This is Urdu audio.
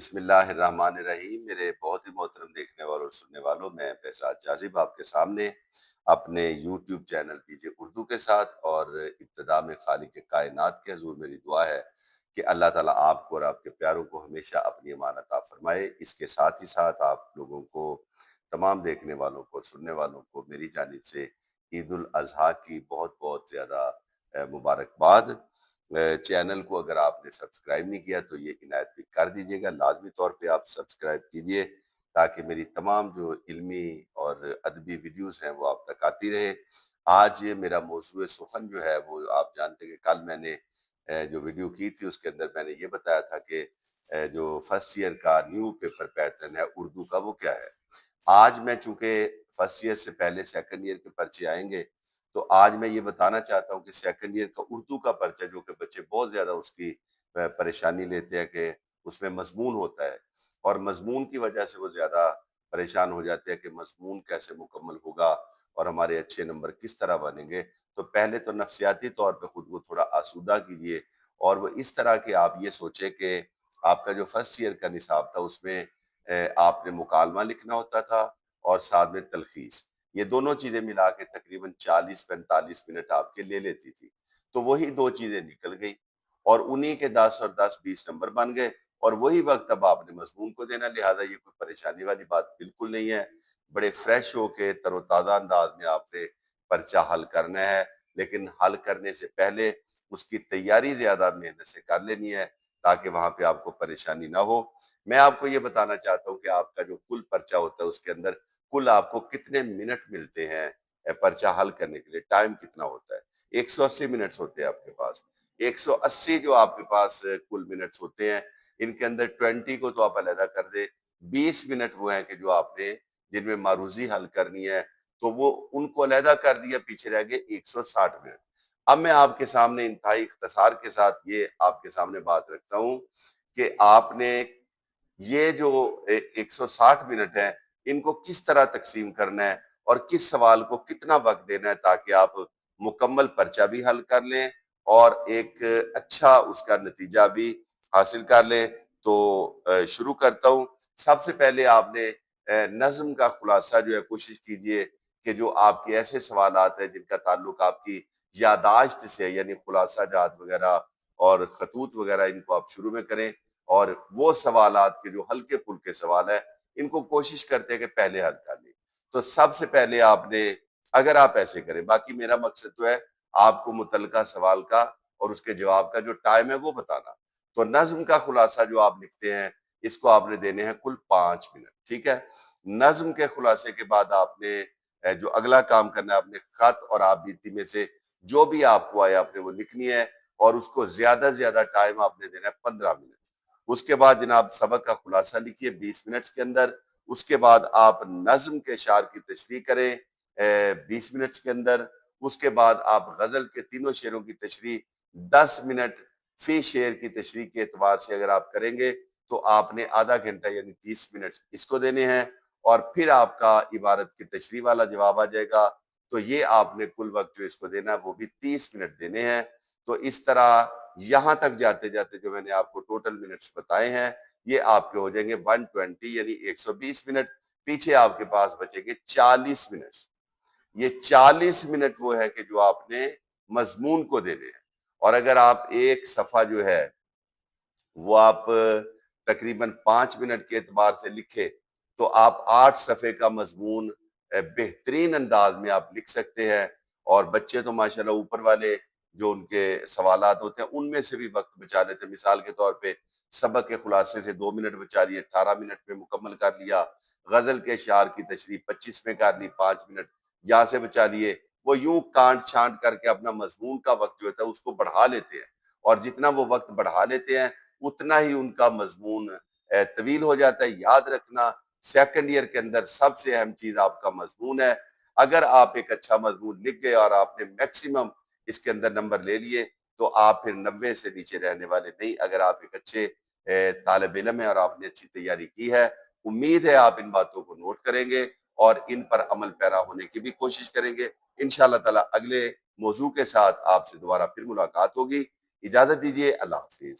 بسم اللہ الرحمن الرحیم۔ میرے بہت ہی محترم دیکھنے والوں اور سننے والوں، میں فیصل جاذب آپ کے سامنے اپنے یوٹیوب چینل پی جے اردو کے ساتھ، اور ابتدا میں خالق کائنات کے حضور میری دعا ہے کہ اللہ تعالیٰ آپ کو اور آپ کے پیاروں کو ہمیشہ اپنی امان عطا فرمائے۔ اس کے ساتھ ہی ساتھ آپ لوگوں کو، تمام دیکھنے والوں کو، سننے والوں کو میری جانب سے عید الاضحیٰ کی بہت بہت زیادہ مبارکباد۔ چینل کو اگر آپ نے سبسکرائب نہیں کیا تو یہ عنایت بھی کر دیجیے گا، لازمی طور پہ آپ سبسکرائب کیجئے تاکہ میری تمام جو علمی اور ادبی ویڈیوز ہیں وہ آپ تک آتی رہے۔ آج یہ میرا موضوع سخن جو ہے وہ آپ جانتے ہیں کہ کل میں نے جو ویڈیو کی تھی اس کے اندر میں نے یہ بتایا تھا کہ جو فرسٹ ایئر کا نیو پیپر پیٹرن ہے اردو کا وہ کیا ہے۔ آج میں چونکہ فرسٹ ایئر سے پہلے سیکنڈ ایئر کے پرچے آئیں گے، تو آج میں یہ بتانا چاہتا ہوں کہ سیکنڈ ایئر کا اردو کا پرچہ، جو کہ بچے بہت زیادہ اس کی پریشانی لیتے ہیں کہ اس میں مضمون ہوتا ہے، اور مضمون کی وجہ سے وہ زیادہ پریشان ہو جاتے ہیں کہ مضمون کیسے مکمل ہوگا اور ہمارے اچھے نمبر کس طرح بنیں گے۔ تو پہلے تو نفسیاتی طور پہ خود کو تھوڑا آسودہ کیجئے، اور وہ اس طرح کہ آپ یہ سوچیں کہ آپ کا جو فرسٹ ایئر کا نصاب تھا اس میں آپ نے مکالمہ لکھنا ہوتا تھا اور ساتھ میں تلخیص، یہ دونوں چیزیں ملا کے تقریباً 40-45 منٹ آپ کے لے لیتی تھی۔ تو وہی دو چیزیں نکل گئی، اور انہی کے 10 اور 10-20 نمبر بن گئے، اور وہی وقت اب آپ نے مضمون کو دینا، لہٰذا یہ کوئی پریشانی والی بات بالکل نہیں ہے۔ بڑے فریش ہو کے تر و تازہ انداز میں آپ نے پرچہ حل کرنا ہے، لیکن حل کرنے سے پہلے اس کی تیاری زیادہ محنت سے کر لینی ہے تاکہ وہاں پہ آپ کو پریشانی نہ ہو۔ میں آپ کو یہ بتانا چاہتا ہوں کہ آپ کا جو کل پرچہ ہوتا ہے اس کے اندر کل آپ کو کتنے منٹ ملتے ہیں پرچہ حل کرنے کے لیے، ٹائم کتنا ہوتا ہے۔ 180 منٹس ہوتے ہیں آپ کے پاس۔ 180 جو آپ کے پاس کل منٹس ہوتے ہیں، ان کے اندر 20 کو تو آپ علیحدہ کر دیں، 20 منٹ وہ ہیں کہ جو آپ نے جن میں معروضی حل کرنی ہے، تو وہ ان کو علیحدہ کر دیا، پیچھے رہ گئے 160 منٹ۔ اب میں آپ کے سامنے انتہائی اختصار کے ساتھ یہ آپ کے سامنے بات رکھتا ہوں کہ آپ نے یہ جو 160 منٹ ہیں ان کو کس طرح تقسیم کرنا ہے، اور کس سوال کو کتنا وقت دینا ہے تاکہ آپ مکمل پرچہ بھی حل کر لیں اور ایک اچھا اس کا نتیجہ بھی حاصل کر لیں۔ تو شروع کرتا ہوں۔ سب سے پہلے آپ نے نظم کا خلاصہ جو ہے کوشش کیجئے کہ جو آپ کے ایسے سوالات ہیں جن کا تعلق آپ کی یادداشت سے، یعنی خلاصہ جات وغیرہ اور خطوط وغیرہ، ان کو آپ شروع میں کریں، اور وہ سوالات کے جو ہلکے پھلکے سوال ہیں ان کو کوشش کرتے ہیں کہ پہلے حل کر لیں۔ تو سب سے پہلے آپ نے، اگر آپ ایسے کریں، باقی میرا مقصد تو ہے آپ کو متعلقہ سوال کا اور اس کے جواب کا جو ٹائم ہے وہ بتانا۔ تو نظم کا خلاصہ جو آپ لکھتے ہیں اس کو آپ نے دینے ہیں کل 5 منٹ، ٹھیک ہے۔ نظم کے خلاصے کے بعد آپ نے جو اگلا کام کرنا ہے، آپ نے خط اور آپ بیتی میں سے جو بھی آپ کو آیا آپ نے وہ لکھنی ہے، اور اس کو زیادہ سے زیادہ ٹائم آپ نے دینا ہے 15 منٹ۔ اس کے بعد جناب سبق کا خلاصہ لکھیے 20 منٹس کے اندر۔ اس کے بعد آپ نظم کے اشعار کی تشریح کریں 20 منٹس کے اندر۔ اس کے بعد آپ غزل کے تینوں شعروں کی تشریح 10 منٹ فی شعر کی تشریح کے اعتبار سے اگر آپ کریں گے تو آپ نے آدھا گھنٹہ یعنی 30 منٹ اس کو دینے ہیں، اور پھر آپ کا عبارت کی تشریح والا جواب آ جائے گا، تو یہ آپ نے کل وقت جو اس کو دینا ہے وہ بھی 30 منٹ دینے ہیں۔ تو اس طرح یہاں تک جاتے جاتے جو میں نے آپ کو ٹوٹل منٹس بتائے ہیں یہ آپ کے ہو جائیں گے 120 یعنی 120 منٹ۔ پیچھے آپ کے پاس بچیں گے 40 منٹس۔ یہ 40 منٹ وہ ہے کہ جو آپ نے مضمون کو دینے ہیں، اور اگر آپ ایک صفحہ جو ہے وہ آپ تقریباً 5 منٹ کے اعتبار سے لکھے تو آپ 8 صفحے کا مضمون بہترین انداز میں آپ لکھ سکتے ہیں۔ اور بچے تو ماشاءاللہ اوپر والے جو ان کے سوالات ہوتے ہیں ان میں سے بھی وقت بچا لیتے ہیں۔ مثال کے طور پہ سبق کے خلاصے سے 2 منٹ بچا لیے، 18 منٹ میں مکمل کر لیا۔ غزل کے اشعار کی تشریح 25 میں کر لی، 5 منٹ یہاں سے بچا لیے۔ وہ یوں کانٹ چھانٹ کر کے اپنا مضمون کا وقت جو ہوتا ہے اس کو بڑھا لیتے ہیں، اور جتنا وہ وقت بڑھا لیتے ہیں اتنا ہی ان کا مضمون طویل ہو جاتا ہے۔ یاد رکھنا سیکنڈ ایئر کے اندر سب سے اہم چیز آپ کا مضمون ہے۔ اگر آپ ایک اچھا مضمون لکھ گئے اور آپ نے میکسیمم اس کے اندر نمبر لے لیے تو آپ پھر 90 سے نیچے رہنے والے نہیں۔ اگر آپ ایک اچھے طالب علم ہیں اور آپ نے اچھی تیاری کی ہے، امید ہے آپ ان باتوں کو نوٹ کریں گے اور ان پر عمل پیرا ہونے کی بھی کوشش کریں گے۔ انشاءاللہ تعالی اگلے موضوع کے ساتھ آپ سے دوبارہ پھر ملاقات ہوگی۔ اجازت دیجیے، اللہ حافظ۔